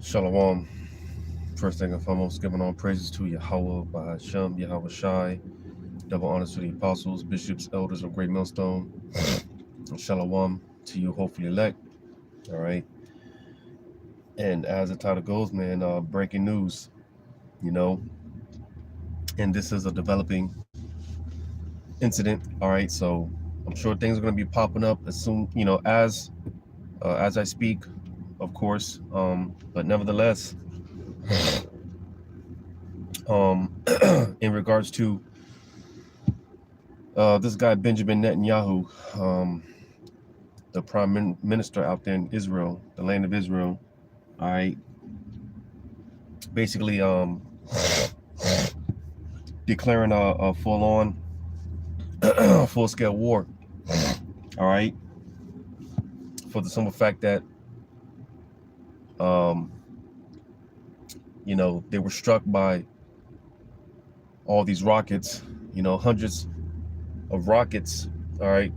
Shalom. First thing and foremost, giving all praises to Yahweh, Bahasham, Yahweh Shai. Double honors to the apostles, bishops, elders of Great Millstone. And Shalom to you, hopefully elect. All right. And as the title goes, man, breaking news, you know, and this is a developing incident. All right. So I'm sure things are going to be popping up as soon, as I speak, of course. But nevertheless, in regards to this guy Benjamin Netanyahu, the prime minister out there in Israel, the land of Israel. All right, basically, declaring a full-on, full-scale war. All right, for the simple fact that, they were struck by all these rockets. Hundreds of rockets. All right,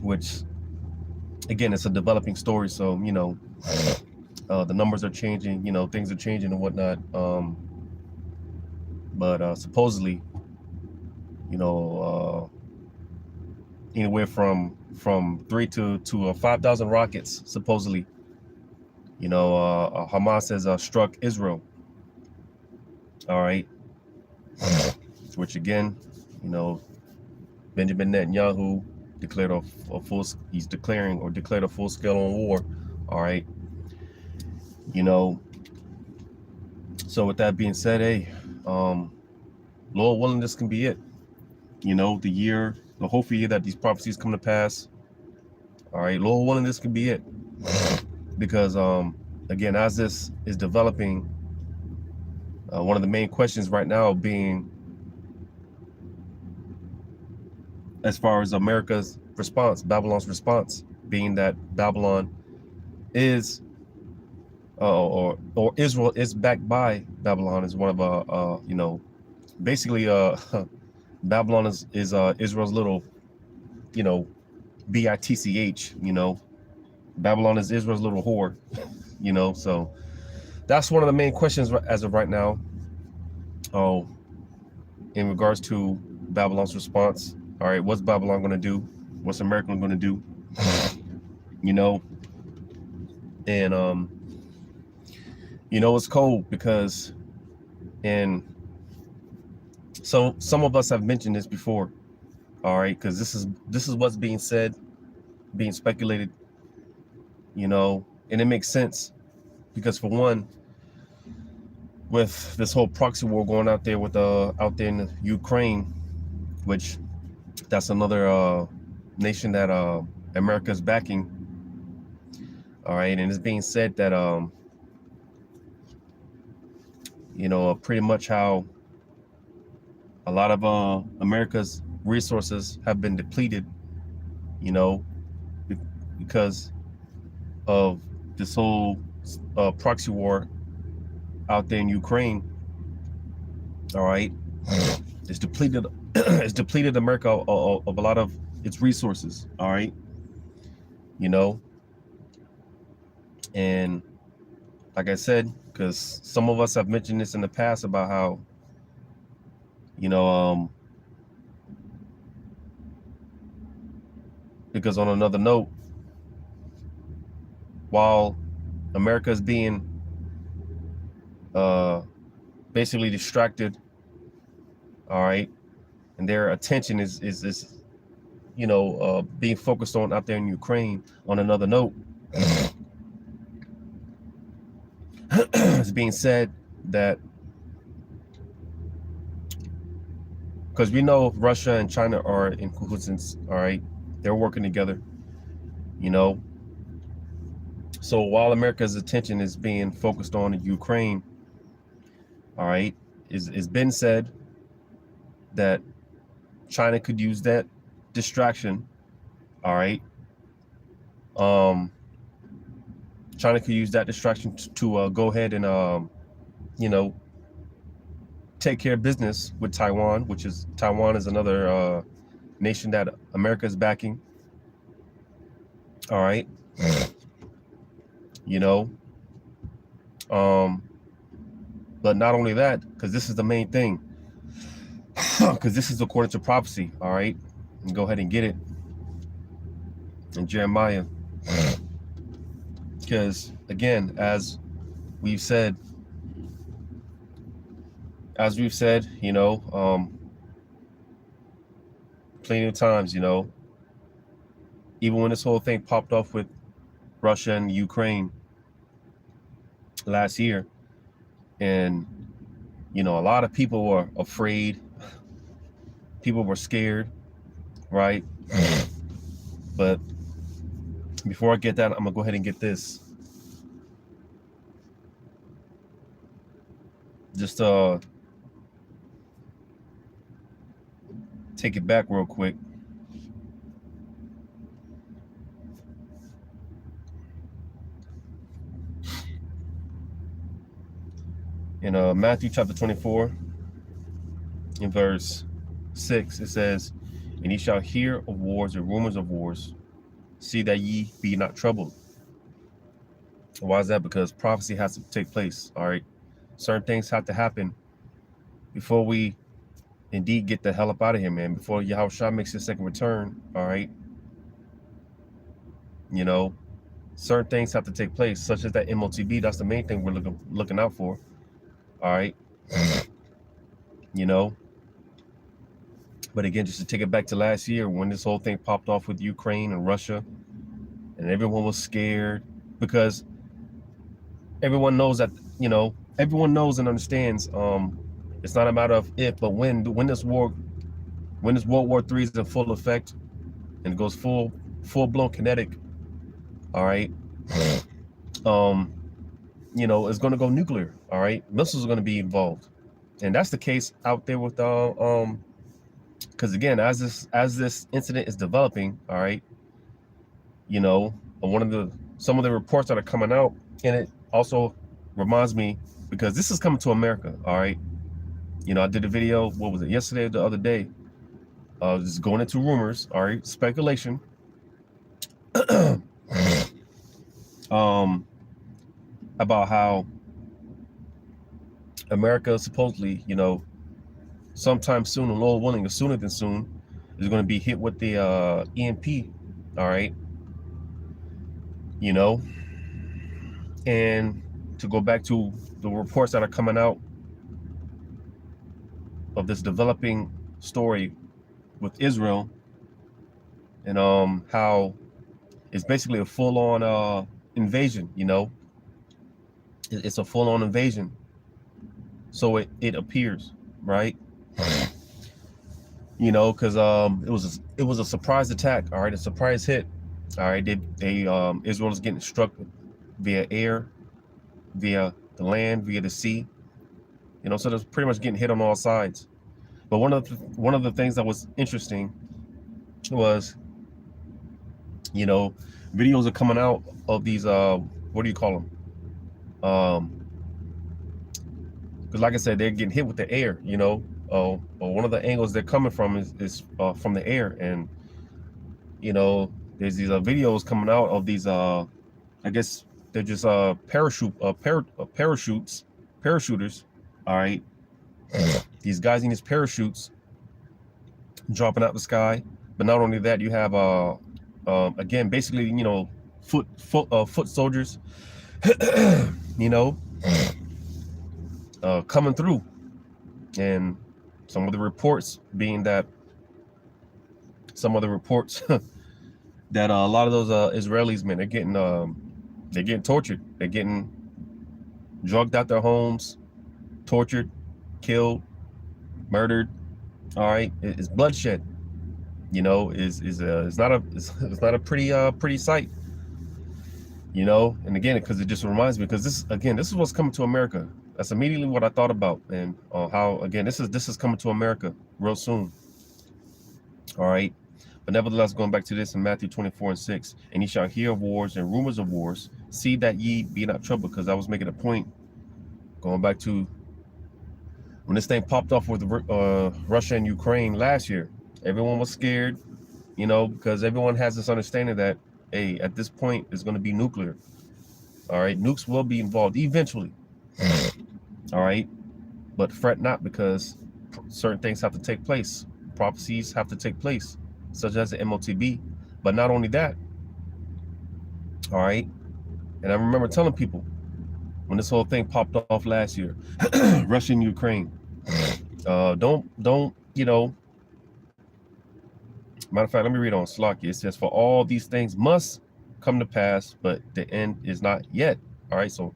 which again, it's a developing story. So the numbers are changing. Things are changing and whatnot. But supposedly, anywhere from 3 to 5,000 rockets supposedly. Hamas has struck Israel. All right, which again, Benjamin Netanyahu declared he's declaring or declared a full scale on war. All right, so with that being said, hey, Lord willing, this can be it. The hopeful year that these prophecies come to pass. All right, Lord willing, this can be it. Because again, as this is developing, one of the main questions right now being, as far as America's response, Babylon's response, being that Babylon is, or Israel is backed by Babylon, is one of basically Babylon is Israel's little, bitch. Babylon is Israel's little whore. So that's one of the main questions as of right now. Oh, in regards to Babylon's response. All right, what's Babylon going to do? What's America going to do? And it's cold because, and so some of us have mentioned this before. All right, because this is what's being said, being speculated. And it makes sense because, for one, with this whole proxy war going out there out there in Ukraine, which that's another nation that America is backing. All right, and it's being said that pretty much how a lot of America's resources have been depleted, because of this whole proxy war out there in Ukraine. All right, it's depleted. It's depleted America of a lot of its resources. All right, and like I said, because some of us have mentioned this in the past about how, because on another note, while America is being basically distracted, all right, and their attention is being focused on out there in Ukraine. On another note, it's being said that, because we know Russia and China are in cahoots, all right, they're working together, so while America's attention is being focused on Ukraine, all right, it's been said that China could use that distraction. All right, China could use that distraction to go ahead and take care of business with Taiwan, Taiwan is another nation that America is backing. All right, But not only that, because this is the main thing, because this is according to prophecy. All right, and go ahead and get it in Jeremiah, because again, we've said, you know, plenty of times, you know, even when this whole thing popped off with Russia and Ukraine last year, and you know, a lot of people were afraid, people were scared, right? But before I get that, I'm gonna go ahead and get this. Just take it back real quick. In Matthew chapter 24, in verse 6, it says, "And ye shall hear of wars and rumors of wars. See that ye be not troubled." Why is that? Because prophecy has to take place. All right, certain things have to happen before we indeed get the hell up out of here, man. Before Yahushua makes his second return. All right, you know, certain things have to take place, such as that MOTB. That's the main thing we're looking out for. All right, you know. But again, just to take it back to last year when this whole thing popped off with Ukraine and Russia, and everyone was scared, because everyone knows that, you know, everyone knows and understands, it's not a matter of if, but when this World War III is in full effect and it goes full blown kinetic, all right, you know, it's going to go nuclear. All right, missiles are going to be involved, and that's the case out there with because again, as this incident is developing, all right, you know, some of the reports that are coming out, and it also reminds me, because this is coming to America. All right, you know, I did a video, what was it, yesterday or the other day, just going into rumors, all right, speculation, about how America supposedly, you know, sometime soon, and Lord willing, or sooner than soon, is going to be hit with the EMP. All right, you know, and to go back to the reports that are coming out of this developing story with Israel, and how it's basically a full-on invasion. You know, it's a full-on invasion, so it appears, right? You know, because it was a surprise attack. All right, a surprise hit. All right, Israel is getting struck via air, via the land, via the sea. You know, so they're pretty much getting hit on all sides. But one of the things that was interesting was, you know, videos are coming out of these what do you call them? Because like I said, they're getting hit with the air. You know, one of the angles they're coming from is from the air, and you know, there's these videos coming out of these I guess they're just parachuters. All right, these guys in these parachutes dropping out the sky. But not only that, you have again, basically, you know, foot soldiers, you know, coming through, and some of the reports being that that a lot of those Israelis, man, they're getting tortured, they're getting drugged out their homes, tortured, killed, murdered. All right, it's bloodshed. You know, it's not a pretty sight. You know, and again, because it just reminds me, because this is what's coming to America. That's immediately what I thought about, and how again this is coming to America real soon. All right, but nevertheless, going back to this in Matthew 24:6, and ye shall hear of wars and rumors of wars. See that ye be not troubled, because I was making a point going back to when this thing popped off with Russia and Ukraine last year. Everyone was scared, you know, because everyone has this understanding that, hey, at this point, it's going to be nuclear. All right, nukes will be involved eventually. All right, but fret not, because certain things have to take place. Prophecies have to take place, such as the MOTB. But not only that, all right. And I remember telling people when this whole thing popped off last year, Russia and Ukraine. Don't Matter of fact, let me read on Slocky. It says, "For all these things must come to pass, but the end is not yet." All right, so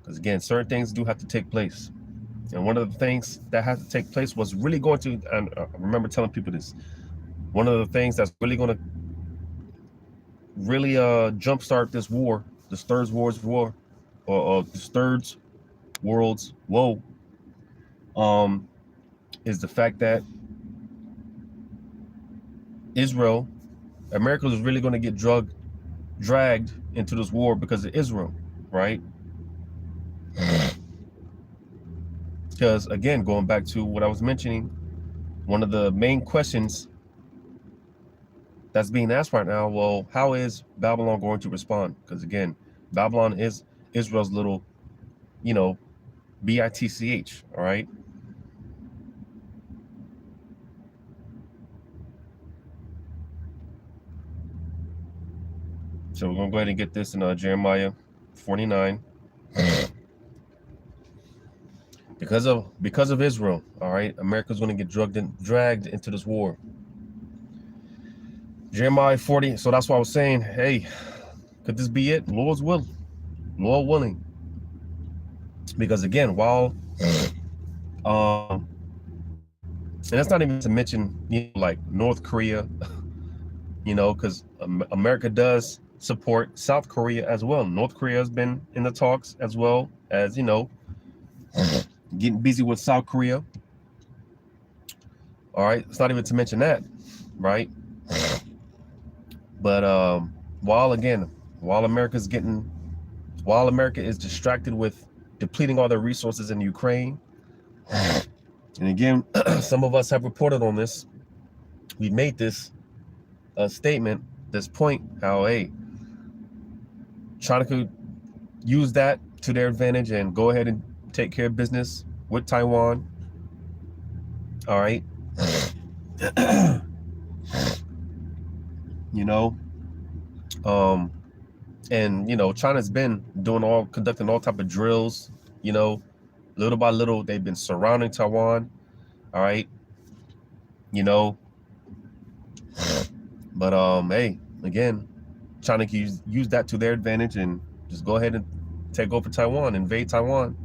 because again, certain things do have to take place, and one of the things that has to take place was really going to. And I remember telling people this. One of the things that's really going to really jumpstart this war, this third world's war, or this third world's woe, is the fact that Israel, America is really going to get dragged into this war because of Israel, right? Because again, going back to what I was mentioning, one of the main questions that's being asked right now, well, how is Babylon going to respond? Because again, Babylon is Israel's little, BITCH, all right? So we're going to go ahead and get this in Jeremiah 49. Because of Israel, all right, America's going to get dragged into this war. Jeremiah 40. So that's why I was saying, hey, could this be it? Lord's will, Lord willing. Because again, while and that's not even to mention, like North Korea, because America does support South Korea as well. North Korea has been in the talks as well as, getting busy with South Korea. All right, it's not even to mention that, right? But while America is distracted with depleting all their resources in Ukraine, and again, some of us have reported on this. We made this statement, this point, how China could use that to their advantage and go ahead and take care of business with Taiwan. All right. And China's been conducting all type of drills, little by little. They've been surrounding Taiwan. All right. But hey, again, China can use that to their advantage and just go ahead and take over Taiwan, invade Taiwan,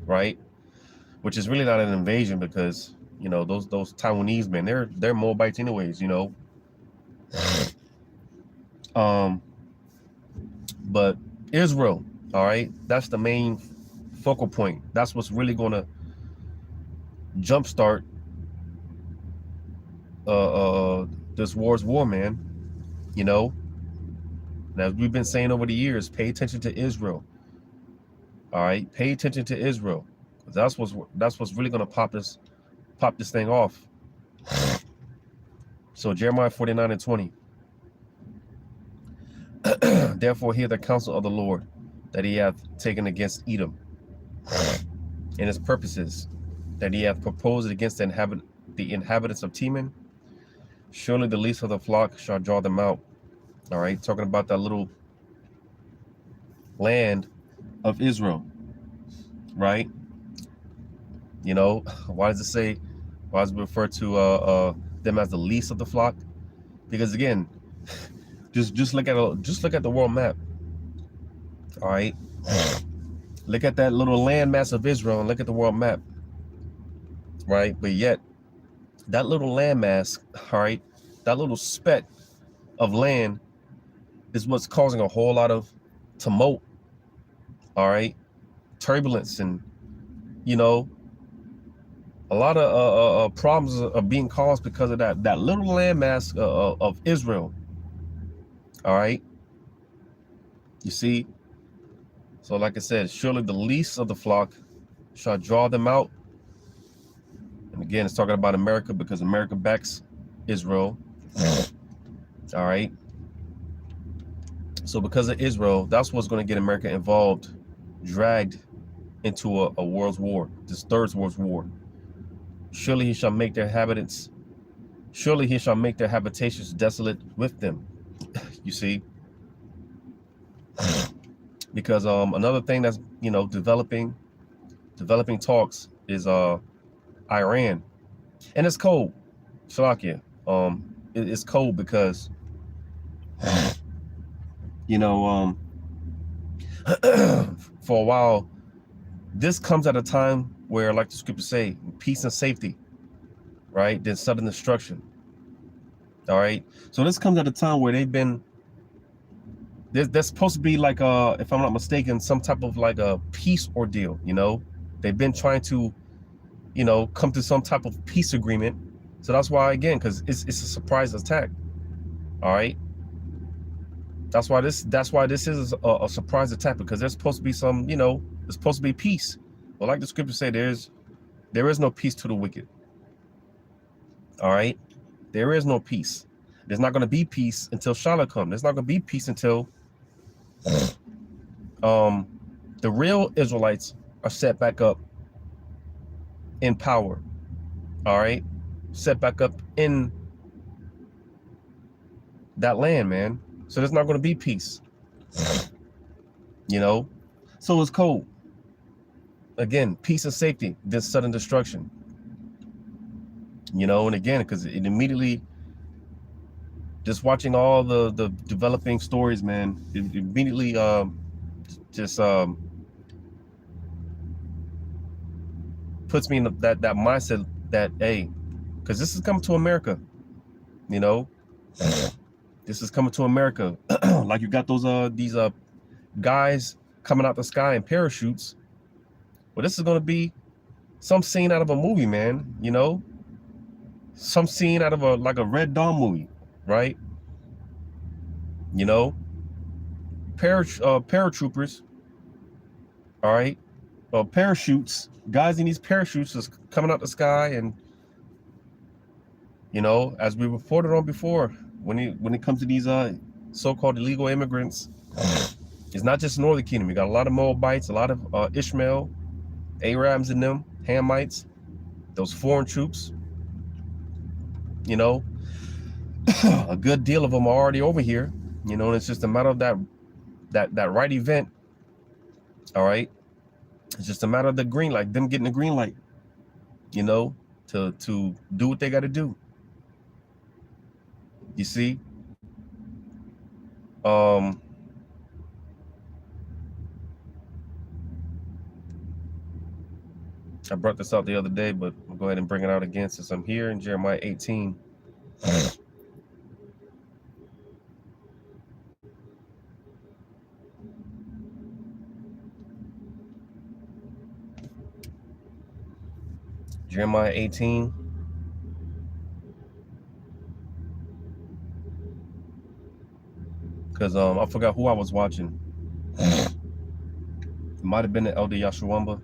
right? Which is really not an invasion, because those Taiwanese, man, they're Moabites anyways, But Israel, all right, that's the main focal point. That's what's really going to jumpstart this war's war, man. As we've been saying over the years, pay attention to Israel. All right, pay attention to Israel, because that's what's really going to pop this thing off. So Jeremiah 49:20. Therefore hear the counsel of the Lord that he hath taken against Edom, and his purposes that he hath proposed against the inhabitants of Teman. Surely the least of the flock shall draw them out. All right, talking about that little land of Israel, right? Why does it refer to them as the least of the flock? Because again, just look at the world map. All right, look at that little landmass of Israel and look at the world map, right? But yet that little landmass, all right, that little speck of land is what's causing a whole lot of tumult, all right, turbulence, and a lot of problems are being caused because of that little landmass of Israel. All right, you see. So like I said, surely the least of the flock shall draw them out. And again, it's talking about America, because America backs Israel. All right. So because of Israel, that's what's going to get America involved, dragged into a world's war, this third world's war. Surely he shall make their habitants, surely he shall make their habitations desolate with them. You see, because another thing that's developing talks is Iran, and it's cold. Shalakia, it's cold because for a while, this comes at a time where, like the scriptures say, peace and safety, right? Then sudden destruction. All right. So this comes at a time where they've been, there's supposed to be like if I'm not mistaken, some type of like a peace ordeal. They've been trying to, come to some type of peace agreement. So that's why, again, because it's a surprise attack. All right. That's why this is a surprise attack, because there's supposed to be some, there's supposed to be peace. But like the scriptures say, there is no peace to the wicked. All right. There is no peace. There's not going to be peace until Shiloh comes. There's not going to be peace until the real Israelites are set back up in power. All right. Set back up in that land, man. So there's not going to be peace. So it's cold. Again, peace and safety, this sudden destruction. And again, because it immediately, just watching all the developing stories, man, it immediately puts me in that mindset that, hey, because this is coming to America, this is coming to America. Like you got these guys coming out the sky in parachutes. Well, this is going to be some scene out of a movie, man. Some scene out of a Red Dawn movie, right? Paratroopers, all right, parachutes, guys in these parachutes is coming out the sky, and as we reported on before, when it comes to these so-called illegal immigrants, it's not just Northern Kingdom. You got a lot of Moabites, a lot of Ishmael, Arabs in them, Hamites, those foreign troops. A good deal of them are already over here. And it's just a matter of that right event. All right, it's just a matter of the green light, them getting the green light. To do what they got to do. You see, I brought this out the other day, but I'll go ahead and bring it out again since I'm here in Jeremiah 18. Jeremiah 18. Because I forgot who I was watching. It might have been the Elder Yashuamba.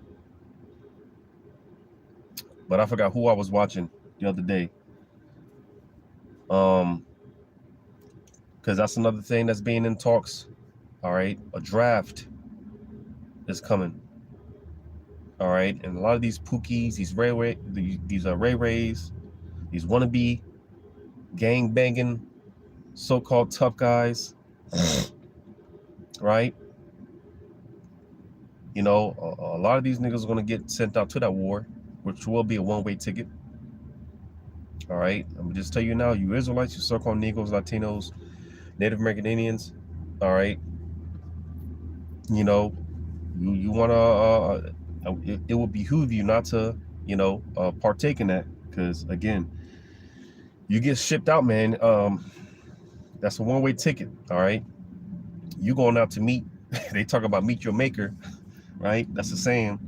But I forgot who I was watching the other day. Because that's another thing that's being in talks. All right. A draft is coming. All right. And a lot of these Pookies, these Ray Rays, these wannabe gang banging so-called tough guys, right? A lot of these niggas are going to get sent out to that war, which will be a one-way ticket. All right. I'm going to just tell you now, you Israelites, you so-called Negroes, Latinos, Native American Indians, all right, you want to, it will behoove you not to, partake in that, because, again, you get shipped out, man. That's a one-way ticket, all right? You going out to meet, they talk about meet your maker, right? That's the saying.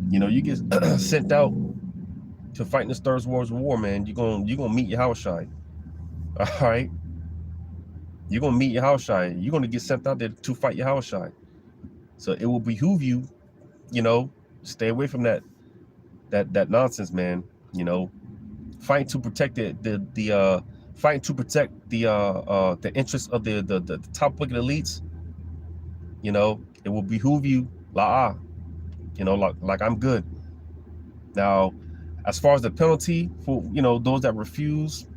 You get sent out to fight in this third world's war, man. You're gonna meet your Yahushai, all right? You're gonna meet your Yahushai. You're gonna get sent out there to fight your Yahushai. So it will behoove you, stay away from that nonsense, man. Fight to protect the fighting to protect the interests of the top wicked elites, you know, it will behoove you, you know, like I'm good. Now, as far as the penalty for, you know, those that refuse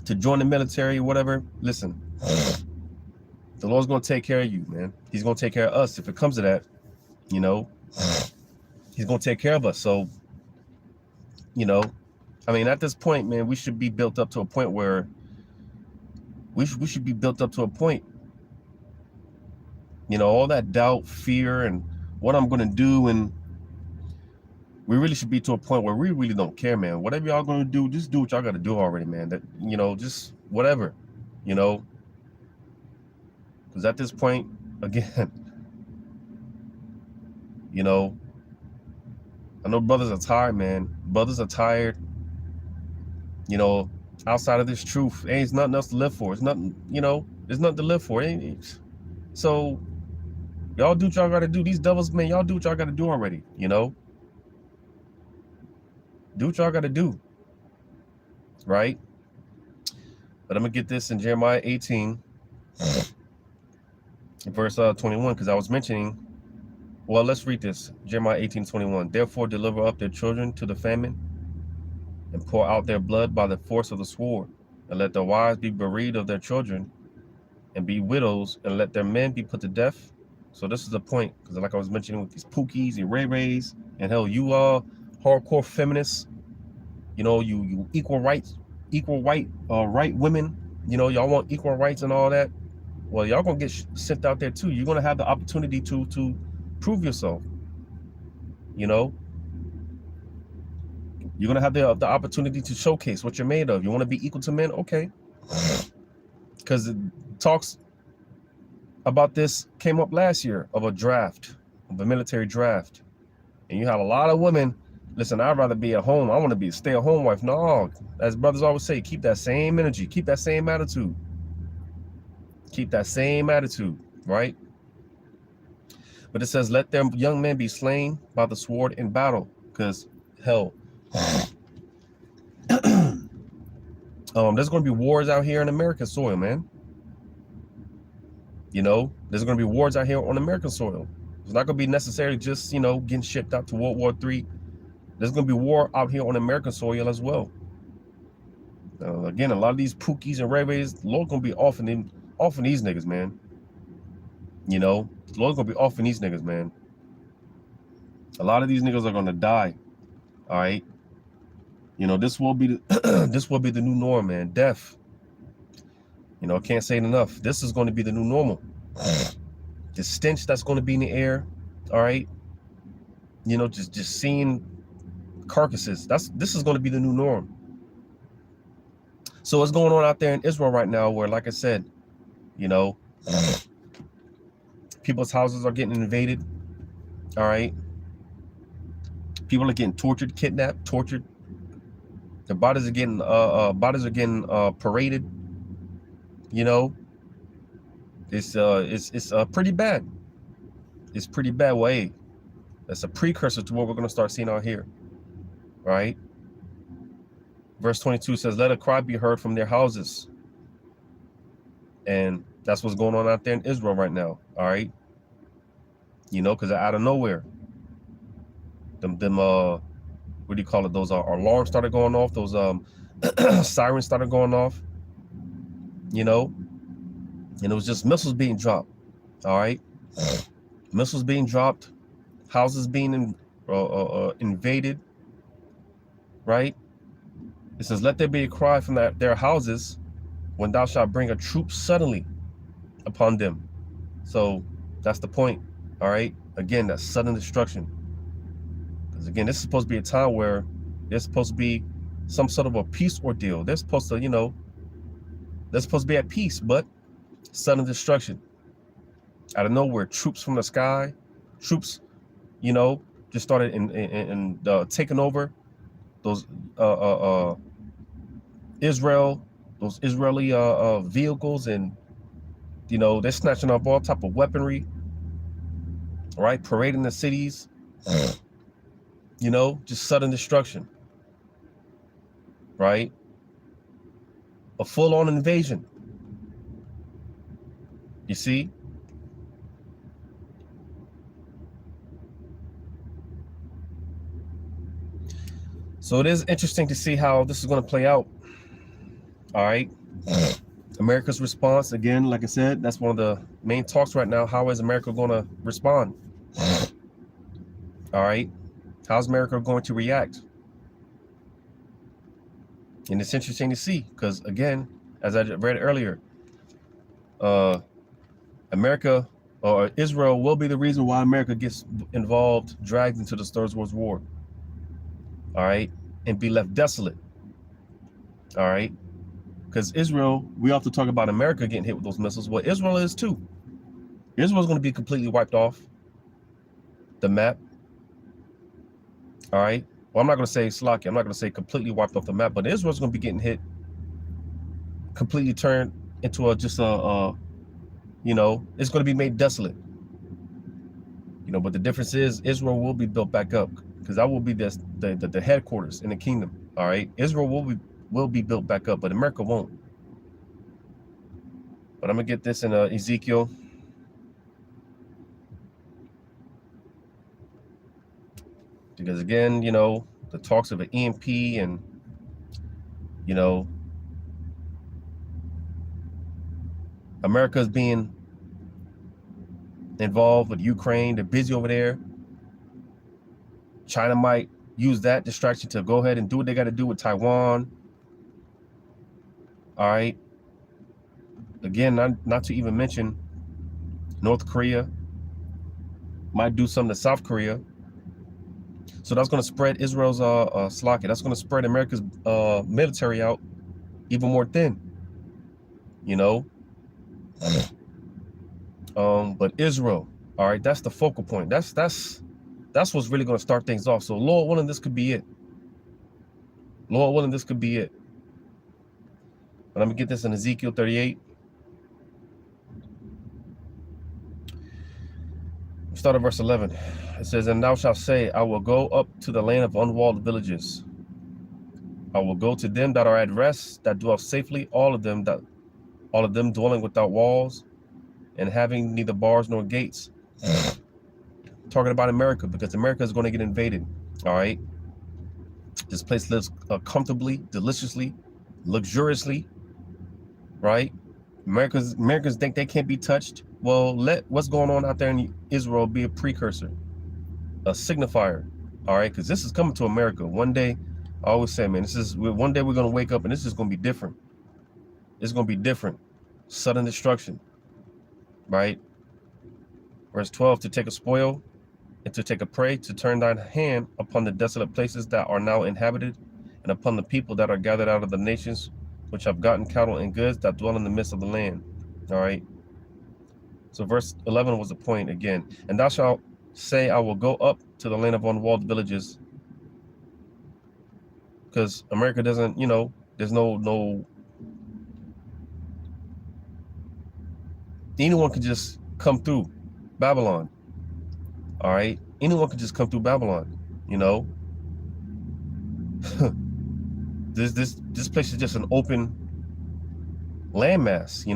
to join the military or whatever, listen, the Lord's going to take care of you, man. He's going to take care of us if it comes to that, you know. He's going to take care of us. So, you know, I mean, at this point, man, we should be built up to a point where we should be built up to a point, you know, all that doubt, fear, and what I'm going to do. And we really should be to a point where we really don't care, man. Whatever y'all going to do, just do what y'all got to do already, man. That, you know, just whatever, you know, because at this point, again, you know, I know brothers are tired, man. Brothers are tired. You know, outside of this truth, ain't nothing else to live for. It's nothing, you know, there's nothing to live for. So y'all do what y'all got to do. These devils, man, y'all do what y'all got to do already, you know. Do what y'all got to do, right? But I'm going to get this in Jeremiah 18, verse 21, because I was mentioning, well, let's read this. Jeremiah 18:21. Therefore, deliver up their children to the famine and pour out their blood by the force of the sword, and let their wives be bereaved of their children and be widows, and let their men be put to death. So this is the point, because like I was mentioning with these Pookies and Ray Rays, and hell, you hardcore feminists, you know, you equal rights, right women, you know, y'all want equal rights and all that. Well, y'all gonna get sent out there too. You're gonna have the opportunity to prove yourself. You know, you're gonna have the opportunity to showcase what you're made of. You want to be equal to men, okay? Because talks about this came up last year of a draft, of a military draft, and you have a lot of women. Listen, I'd rather be at home. I want to be a stay-at-home wife. No, as brothers always say, keep that same energy, keep that same attitude. Keep that same attitude, right? But it says, let their young men be slain by the sword in battle. Because, hell, there's going to be wars out here in American soil, man. You know, there's going to be wars out here on American soil. It's not going to be necessarily just, you know, getting shipped out to World War III. There's going to be war out here on American soil as well. Again, a lot of these Pookies and Ray-Rays, the Lord's going to be offing these niggas, man. You know, the Lord's going to be offing these niggas, man. A lot of these niggas are going to die. All right. You know, this will be this will be the new norm, man. Death. You know, I can't say it enough. This is going to be the new normal. The stench that's going to be in the air. All right. You know, just seeing carcasses. This is going to be the new norm. So what's going on out there in Israel right now, where, like I said, you know, people's houses are getting invaded. All right. People are getting tortured, kidnapped, tortured. Their bodies are getting paraded. You know, it's pretty bad. It's pretty bad way. That's a precursor to what we're gonna start seeing out here. Right? Verse 22 says, let a cry be heard from their houses. And that's what's going on out there in Israel right now. All right. You know, because out of nowhere, them what do you call it? Those alarms started going off. Those sirens started going off. You know, and it was just missiles being dropped. All right, missiles being dropped, houses being invaded. Right. It says, let there be a cry from their houses when thou shalt bring a troop suddenly upon them. So that's the point. All right. Again, that's sudden destruction. Because again, this is supposed to be a time where there's supposed to be some sort of a peace ordeal. They're supposed to, you know, they're supposed to be at peace, but sudden destruction. Out of nowhere, troops from the sky, troops, you know, just started taking over those those Israeli vehicles, and you know, they're snatching up all type of weaponry, right? Parading the cities, you know, just sudden destruction, right? a full-on invasion. You see? So it is interesting to see how this is going to play out. All right. America's response, again, like I said, that's one of the main talks right now. How is America going to respond? All right. How's America going to react? And it's interesting to see because, again, as I read earlier, America or Israel will be the reason why America gets involved, dragged into the Third World War. All right. And be left desolate. All right. Because Israel, we often talk about America getting hit with those missiles. Well, Israel is too. Israel's going to be completely wiped off the map. All right. Well, I'm not going to say Slocky. I'm not going to say completely wiped off the map, but Israel's going to be getting hit, completely turned into it's going to be made desolate. But the difference is Israel will be built back up because that will be the headquarters in the kingdom. All right. Israel will be built back up, but America won't. But I'm going to get this in Ezekiel. Because again, the talks of an EMP and, America is being involved with Ukraine. They're busy over there. China might use that distraction to go ahead and do what they got to do with Taiwan. All right. Again, not to even mention North Korea might do something to South Korea. So that's going to spread Israel's Slocky. That's going to spread America's military out even more thin. But Israel, all right, that's the focal point. That's what's really going to start things off. So Lord willing, this could be it. Lord willing, this could be it. But I'm gonna get this in Ezekiel 38. Start at verse 11. It says, "And thou shalt say, I will go up to the land of unwalled villages. I will go to them that are at rest, that dwell safely, all of them dwelling without walls, and having neither bars nor gates." Talking about America, because America is going to get invaded. All right. This place lives comfortably, deliciously, luxuriously. Right. Americans think they can't be touched. Well, let what's going on out there in Israel be a precursor, a signifier. All right. Because this is coming to America one day. I always say, man, one day we're going to wake up and this is going to be different. It's going to be different. Sudden destruction. Right. Verse 12, to take a spoil and to take a prey, to turn thine hand upon the desolate places that are now inhabited, and upon the people that are gathered out of the nations, which have gotten cattle and goods, that dwell in the midst of the land. All right. So verse 11 was the point again. "And thou shalt say, I will go up to the land of unwalled villages." Because America doesn't, there's no anyone can just come through Babylon. All right. Anyone can just come through Babylon. This place is just an open landmass.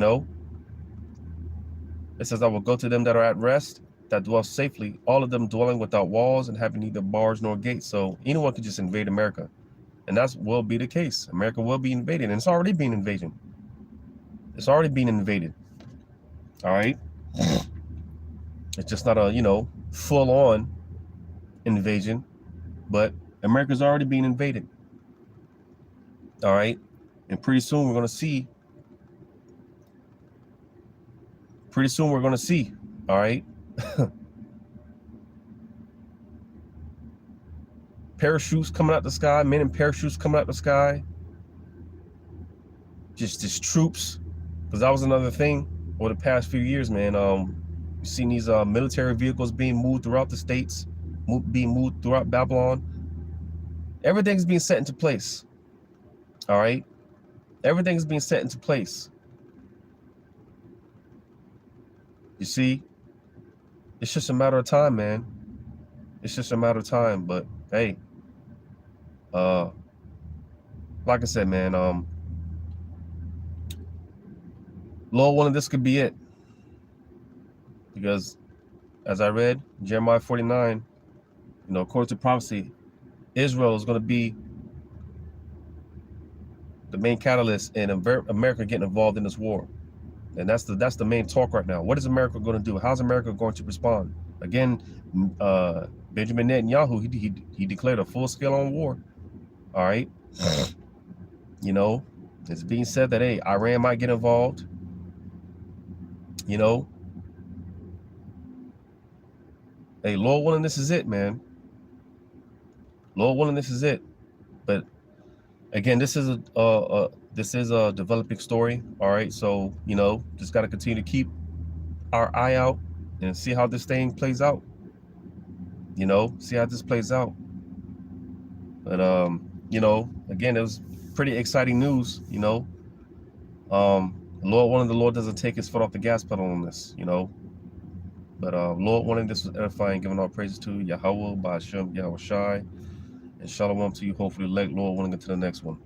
It says, "I will go to them that are at rest, that dwell safely, all of them dwelling without walls and having neither bars nor gates." So anyone can just invade America. And that will be the case. America will be invaded. And it's already being invaded. It's already being invaded. All right. It's just not a, full-on invasion, but America's already being invaded. All right. And pretty soon we're going to see. All right. Parachutes coming out the sky, men in parachutes coming out the sky. Just troops. Because that was another thing over the past few years, man. You've seen these military vehicles being moved throughout the states, being moved throughout Babylon. Everything's being set into place. All right. Everything's being set into place. You see, it's just a matter of time, man. It's just a matter of time. But hey, like I said, man, Lord willing, this could be it. Because as I read, Jeremiah 49, according to prophecy, Israel is going to be the main catalyst in America getting involved in this war. And that's the main talk right now. What is America going to do? How's America going to respond? Again, Benjamin Netanyahu, he declared a full-scale on war. All right. It's being said that, hey, Iran might get involved. Hey, Lord willing, this is it, man. Lord willing, this is it. But again, this is a developing story. All right, so just got to continue to keep our eye out and see how this thing plays out. See how this plays out. But again, it was pretty exciting news. Lord willing, the Lord doesn't take his foot off the gas pedal on this. But Lord willing, this was edifying, giving all praises to Yahweh, Ba'ashem, Yahweh Shai, and Shalom to you. Hopefully, Lord willing, into the next one.